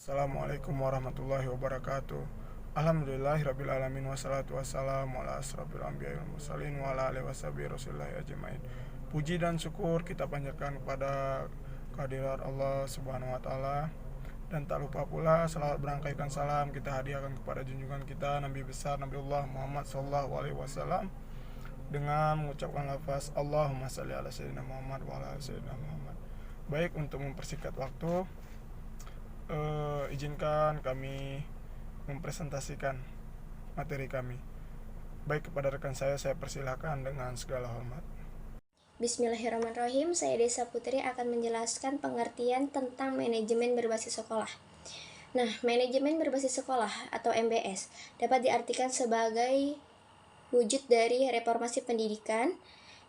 Assalamualaikum warahmatullahi wabarakatuh. Alhamdulillahirabbil alamin wassalatu wassalamu ala asrofil anbiya'i wal mursalin wa ala alihi washabihi rasulillahi ajmain. Puji dan syukur kita panjatkan kepada kehadirat Allah Subhanahu wa taala, dan tak lupa pula selawat berangkaikan salam kita hadiahkan kepada junjungan kita Nabi besar Nabiullah Muhammad sallallahu alaihi wasallam dengan mengucapkan lafaz Allahumma shalli ala sayyidina Muhammad wa ala ali sayyidina Muhammad. Baik, untuk mempersingkat waktu, izinkan kami mempresentasikan materi kami. Baik, kepada rekan saya persilahkan dengan segala hormat. Bismillahirrahmanirrahim. Saya Desa Putri akan menjelaskan pengertian tentang manajemen berbasis sekolah. Nah, manajemen berbasis sekolah atau MBS dapat diartikan sebagai wujud dari reformasi pendidikan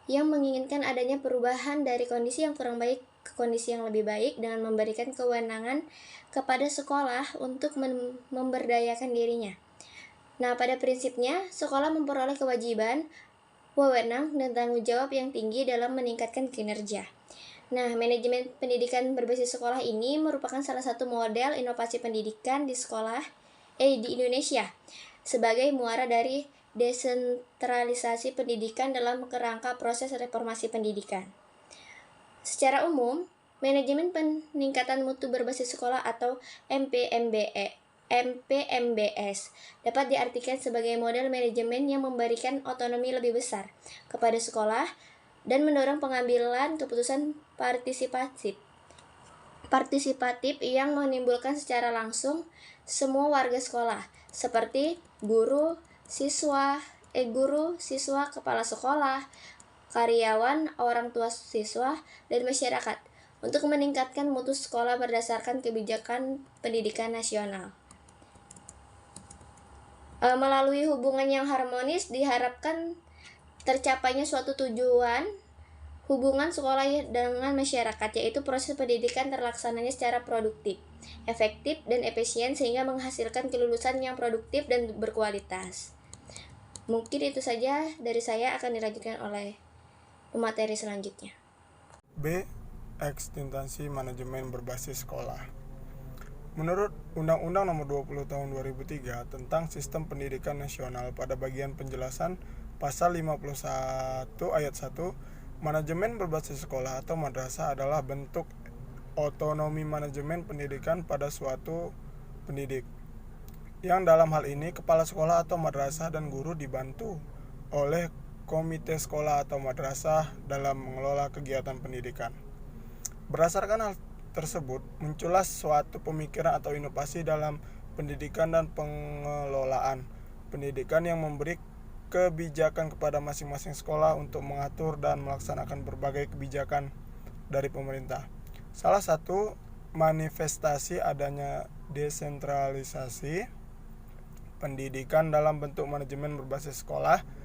yang menginginkan adanya perubahan dari kondisi yang kurang baik ke kondisi yang lebih baik dengan memberikan kewenangan kepada sekolah untuk memberdayakan dirinya. Nah, pada prinsipnya, sekolah memperoleh kewajiban, wewenang, dan tanggung jawab yang tinggi dalam meningkatkan kinerja. Nah, manajemen pendidikan berbasis sekolah ini merupakan salah satu model inovasi pendidikan di di Indonesia sebagai muara dari desentralisasi pendidikan dalam kerangka proses reformasi pendidikan. Secara umum, manajemen peningkatan mutu berbasis sekolah atau MPMBS dapat diartikan sebagai model manajemen yang memberikan otonomi lebih besar kepada sekolah dan mendorong pengambilan keputusan partisipatif yang menimbulkan secara langsung semua warga sekolah seperti guru, siswa, kepala sekolah, karyawan, orang tua siswa, dan masyarakat untuk meningkatkan mutu sekolah berdasarkan kebijakan pendidikan nasional. Melalui hubungan yang harmonis diharapkan tercapainya suatu tujuan hubungan sekolah dengan masyarakat, yaitu proses pendidikan terlaksananya secara produktif, efektif, dan efisien sehingga menghasilkan kelulusan yang produktif dan berkualitas. Mungkin itu saja dari saya, akan dilanjutkan oleh materi selanjutnya. B. Ekstensi manajemen berbasis sekolah. Menurut Undang-Undang Nomor 20 Tahun 2003 tentang Sistem Pendidikan Nasional, pada bagian penjelasan Pasal 51 Ayat 1, manajemen berbasis sekolah atau madrasah adalah bentuk otonomi manajemen pendidikan pada suatu pendidik, yang dalam hal ini kepala sekolah atau madrasah dan guru dibantu oleh komite sekolah atau madrasah dalam mengelola kegiatan pendidikan. Berdasarkan hal tersebut, muncullah suatu pemikiran atau inovasi dalam pendidikan dan pengelolaan pendidikan yang memberi kebijakan kepada masing-masing sekolah untuk mengatur dan melaksanakan berbagai kebijakan dari pemerintah. Salah satu manifestasi adanya desentralisasi pendidikan dalam bentuk manajemen berbasis sekolah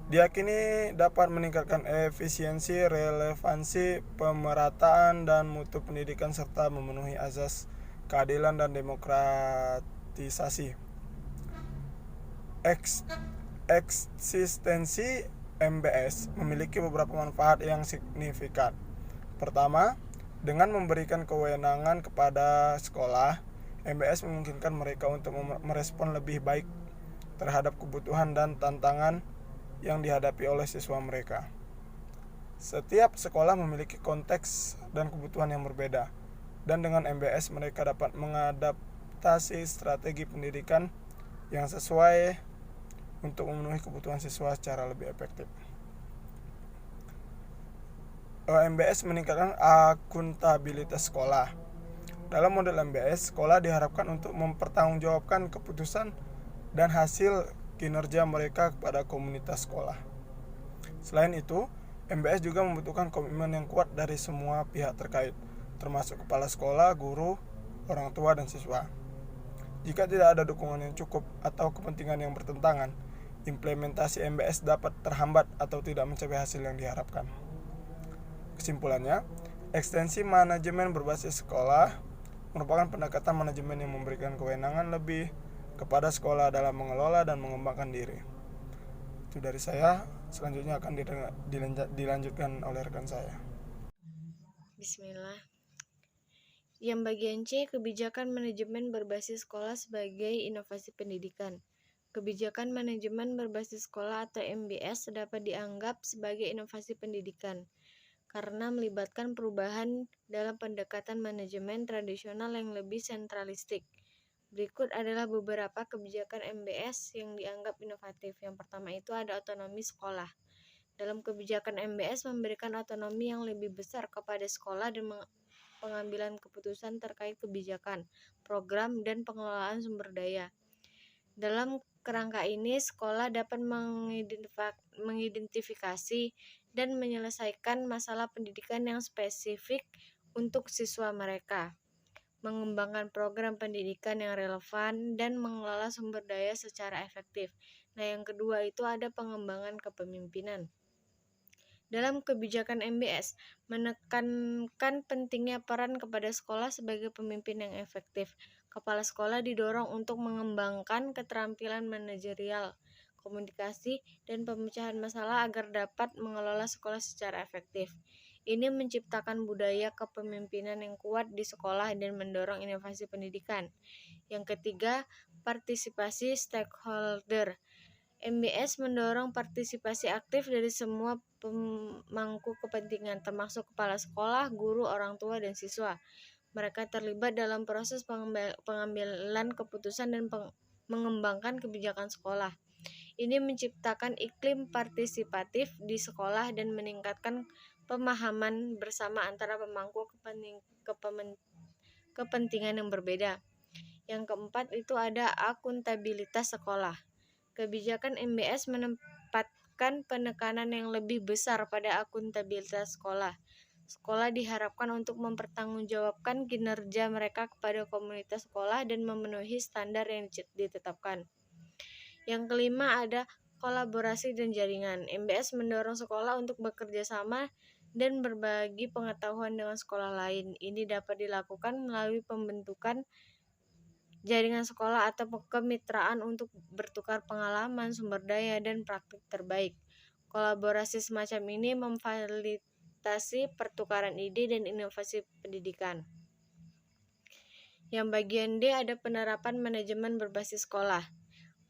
diyakini dapat meningkatkan efisiensi, relevansi, pemerataan, dan mutu pendidikan serta memenuhi azas keadilan dan demokratisasi. Eksistensi MBS memiliki beberapa manfaat yang signifikan. Pertama, dengan memberikan kewenangan kepada sekolah, MBS memungkinkan mereka untuk merespon lebih baik terhadap kebutuhan dan tantangan yang dihadapi oleh siswa mereka. Setiap sekolah memiliki konteks dan kebutuhan yang berbeda, dan dengan MBS mereka dapat mengadaptasi strategi pendidikan yang sesuai untuk memenuhi kebutuhan siswa secara lebih efektif. MBS meningkatkan akuntabilitas sekolah. Dalam model MBS, sekolah diharapkan untuk mempertanggungjawabkan keputusan dan hasil kinerja mereka kepada komunitas sekolah. Selain itu, MBS juga membutuhkan komitmen yang kuat dari semua pihak terkait, termasuk kepala sekolah, guru, orang tua, dan siswa. Jika tidak ada dukungan yang cukup atau kepentingan yang bertentangan, implementasi MBS dapat terhambat atau tidak mencapai hasil yang diharapkan. Kesimpulannya, ekstensi manajemen berbasis sekolah merupakan pendekatan manajemen yang memberikan kewenangan lebih kepada sekolah dalam mengelola dan mengembangkan diri. Itu dari saya, selanjutnya akan dilanjutkan oleh rekan saya. Bismillah. Yang bagian C, kebijakan manajemen berbasis sekolah sebagai inovasi pendidikan. Kebijakan manajemen berbasis sekolah atau MBS dapat dianggap sebagai inovasi pendidikan karena melibatkan perubahan dalam pendekatan manajemen tradisional yang lebih sentralistik. Berikut adalah beberapa kebijakan MBS yang dianggap inovatif. Yang pertama itu ada otonomi sekolah. Dalam kebijakan MBS memberikan otonomi yang lebih besar kepada sekolah dan pengambilan keputusan terkait kebijakan, program, dan pengelolaan sumber daya. Dalam kerangka ini, sekolah dapat mengidentifikasi dan menyelesaikan masalah pendidikan yang spesifik untuk siswa mereka, mengembangkan program pendidikan yang relevan, dan mengelola sumber daya secara efektif. Nah, yang kedua itu ada pengembangan kepemimpinan. Dalam kebijakan MBS, menekankan pentingnya peran kepada sekolah sebagai pemimpin yang efektif. Kepala sekolah didorong untuk mengembangkan keterampilan manajerial, komunikasi, dan pemecahan masalah agar dapat mengelola sekolah secara efektif. Ini menciptakan budaya kepemimpinan yang kuat di sekolah dan mendorong inovasi pendidikan. Yang ketiga, partisipasi stakeholder. MBS mendorong partisipasi aktif dari semua pemangku kepentingan, termasuk kepala sekolah, guru, orang tua, dan siswa. Mereka terlibat dalam proses pengambilan keputusan dan mengembangkan kebijakan sekolah. Ini menciptakan iklim partisipatif di sekolah dan meningkatkan pemahaman bersama antara pemangku kepentingan yang berbeda. Yang keempat itu ada akuntabilitas sekolah. Kebijakan MBS menempatkan penekanan yang lebih besar pada akuntabilitas sekolah. Sekolah diharapkan untuk mempertanggungjawabkan kinerja mereka kepada komunitas sekolah dan memenuhi standar yang ditetapkan. Yang kelima ada kolaborasi dan jaringan. MBS mendorong sekolah untuk bekerja sama dan berbagi pengetahuan dengan sekolah lain. Ini dapat dilakukan melalui pembentukan jaringan sekolah atau kemitraan untuk bertukar pengalaman, sumber daya, dan praktik terbaik. Kolaborasi semacam ini memfasilitasi pertukaran ide dan inovasi pendidikan. Yang bagian D ada penerapan manajemen berbasis sekolah.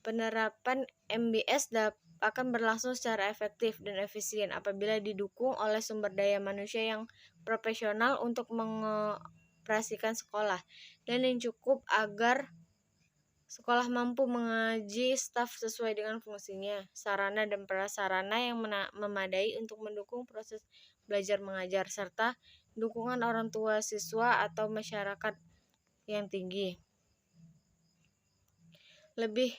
Penerapan MBS akan berlangsung secara efektif dan efisien apabila didukung oleh sumber daya manusia yang profesional untuk mengoperasikan sekolah dan yang cukup agar sekolah mampu mengaji staf sesuai dengan fungsinya, sarana dan prasarana yang memadai untuk mendukung proses belajar mengajar, serta dukungan orang tua siswa atau masyarakat yang tinggi. Lebih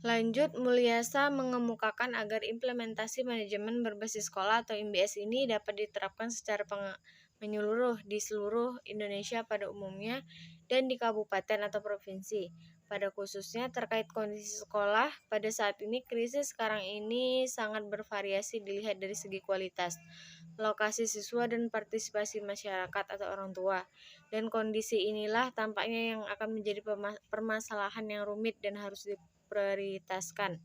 lanjut, Mulyasa mengemukakan agar implementasi manajemen berbasis sekolah atau MBS ini dapat diterapkan secara menyeluruh di seluruh Indonesia pada umumnya dan di kabupaten atau provinsi. Pada khususnya terkait kondisi sekolah, pada saat ini krisis sekarang ini sangat bervariasi dilihat dari segi kualitas, lokasi siswa, dan partisipasi masyarakat atau orang tua. Dan kondisi inilah tampaknya yang akan menjadi permasalahan yang rumit dan harus diprioritaskan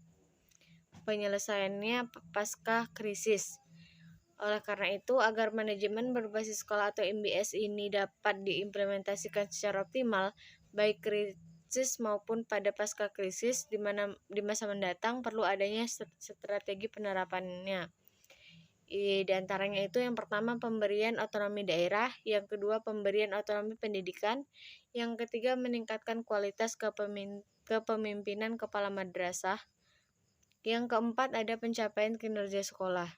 penyelesaiannya pasca krisis. Oleh karena itu, agar manajemen berbasis sekolah atau MBS ini dapat diimplementasikan secara optimal, baik krisis maupun pada pasca krisis di masa mendatang, perlu adanya strategi penerapannya. Di antaranya itu yang pertama pemberian otonomi daerah, yang kedua pemberian otonomi pendidikan, yang ketiga meningkatkan kualitas kepemimpinan kepala madrasah, yang keempat ada pencapaian kinerja sekolah.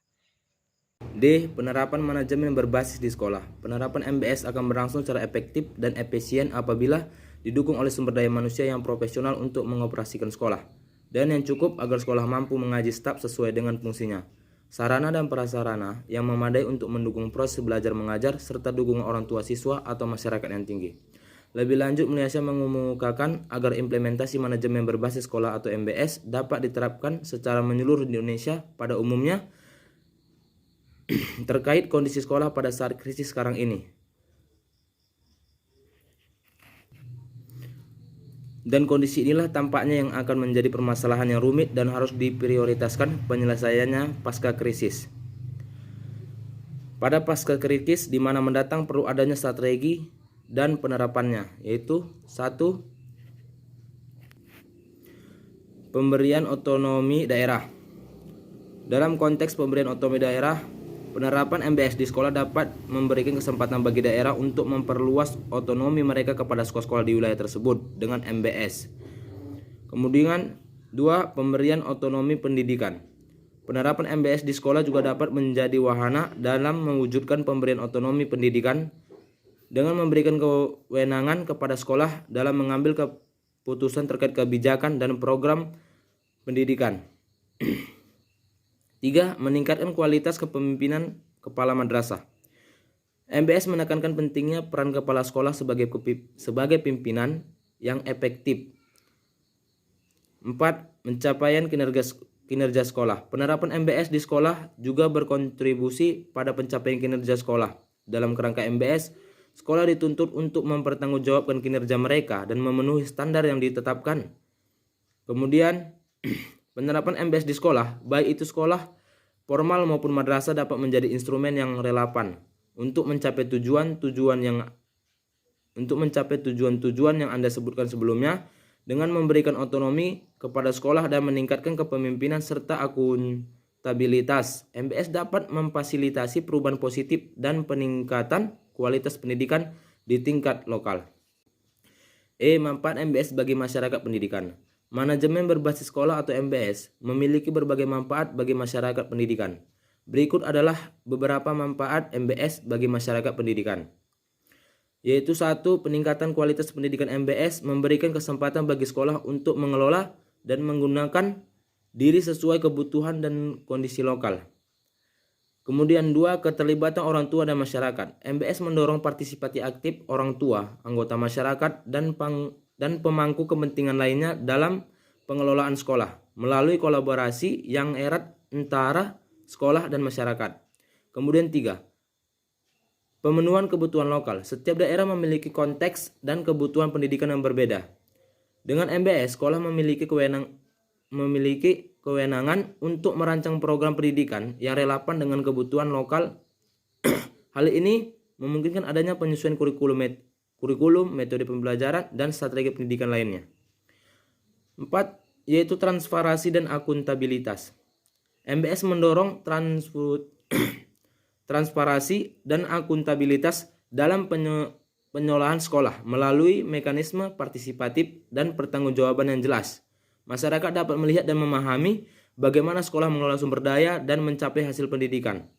D. Penerapan manajemen berbasis di sekolah. Penerapan MBS akan berlangsung secara efektif dan efisien apabila didukung oleh sumber daya manusia yang profesional untuk mengoperasikan sekolah, dan yang cukup agar sekolah mampu mengaji staf sesuai dengan fungsinya, sarana dan prasarana yang memadai untuk mendukung proses belajar mengajar, serta dukungan orang tua siswa atau masyarakat yang tinggi. Lebih lanjut, Mulyasa mengemukakan agar implementasi manajemen berbasis sekolah atau MBS dapat diterapkan secara menyeluruh di Indonesia pada umumnya terkait kondisi sekolah pada saat krisis sekarang ini. Dan kondisi inilah tampaknya yang akan menjadi permasalahan yang rumit dan harus diprioritaskan penyelesaiannya pasca krisis. Pada pasca krisis di mana mendatang perlu adanya strategi dan penerapannya, yaitu 1. Pemberian otonomi daerah. Dalam konteks pemberian otonomi daerah, penerapan MBS di sekolah dapat memberikan kesempatan bagi daerah untuk memperluas otonomi mereka kepada sekolah-sekolah di wilayah tersebut dengan MBS. Kemudian 2. Pemberian otonomi pendidikan. Penerapan MBS di sekolah juga dapat menjadi wahana dalam mewujudkan pemberian otonomi pendidikan dengan memberikan kewenangan kepada sekolah dalam mengambil keputusan terkait kebijakan dan program pendidikan. 3. Meningkatkan kualitas kepemimpinan kepala madrasah. MBS menekankan pentingnya peran kepala sekolah sebagai pimpinan yang efektif. 4. Pencapaian kinerja sekolah. Penerapan MBS di sekolah juga berkontribusi pada pencapaian kinerja sekolah. Dalam kerangka MBS, sekolah dituntut untuk mempertanggungjawabkan kinerja mereka dan memenuhi standar yang ditetapkan. Kemudian, penerapan MBS di sekolah, baik itu sekolah formal maupun madrasah, dapat menjadi instrumen yang relevan untuk mencapai tujuan-tujuan yang Anda sebutkan sebelumnya, dengan memberikan otonomi kepada sekolah dan meningkatkan kepemimpinan serta akuntabilitas. MBS dapat memfasilitasi perubahan positif dan peningkatan kualitas pendidikan di tingkat lokal. Manfaat MBS bagi masyarakat pendidikan. Manajemen berbasis sekolah atau MBS memiliki berbagai manfaat bagi masyarakat pendidikan. Berikut adalah beberapa manfaat MBS bagi masyarakat pendidikan. Yaitu 1. Peningkatan kualitas pendidikan. MBS memberikan kesempatan bagi sekolah untuk mengelola dan menggunakan diri sesuai kebutuhan dan kondisi lokal. Kemudian 2. Keterlibatan orang tua dan masyarakat. MBS mendorong partisipasi aktif orang tua, anggota masyarakat, dan pemangku kepentingan lainnya dalam pengelolaan sekolah melalui kolaborasi yang erat antara sekolah dan masyarakat. Kemudian 3. Pemenuhan kebutuhan lokal. Setiap daerah memiliki konteks dan kebutuhan pendidikan yang berbeda. Dengan MBS, sekolah memiliki kewenangan untuk merancang program pendidikan yang relevan dengan kebutuhan lokal. Hal ini memungkinkan adanya penyesuaian kurikulum, metode pembelajaran, dan strategi pendidikan lainnya. 4. Yaitu transparansi dan akuntabilitas. MBS mendorong transparansi dan akuntabilitas dalam pengelolaan sekolah melalui mekanisme partisipatif dan pertanggungjawaban yang jelas. Masyarakat dapat melihat dan memahami bagaimana sekolah mengelola sumber daya dan mencapai hasil pendidikan.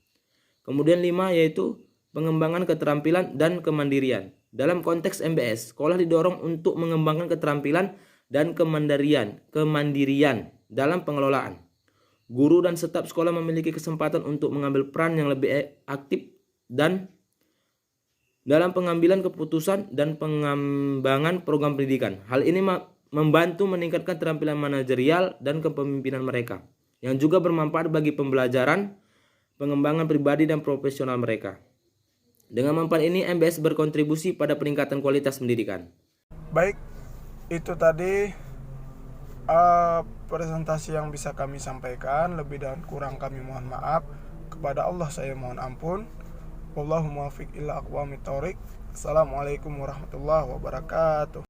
Kemudian 5. Yaitu pengembangan keterampilan dan kemandirian. Dalam konteks MBS, sekolah didorong untuk mengembangkan keterampilan dan kemandirian dalam pengelolaan. Guru dan staf sekolah memiliki kesempatan untuk mengambil peran yang lebih aktif dan dalam pengambilan keputusan dan pengembangan program pendidikan. Hal ini membantu meningkatkan keterampilan manajerial dan kepemimpinan mereka, yang juga bermanfaat bagi pembelajaran, pengembangan pribadi dan profesional mereka. Dengan manfaat ini, MBS berkontribusi pada peningkatan kualitas pendidikan. Baik, itu tadi presentasi yang bisa kami sampaikan. Lebih dan kurang kami mohon maaf. Kepada Allah saya mohon ampun. Wallahu muwaffiq ila aqwamit thoriq. Assalamualaikum warahmatullahi wabarakatuh.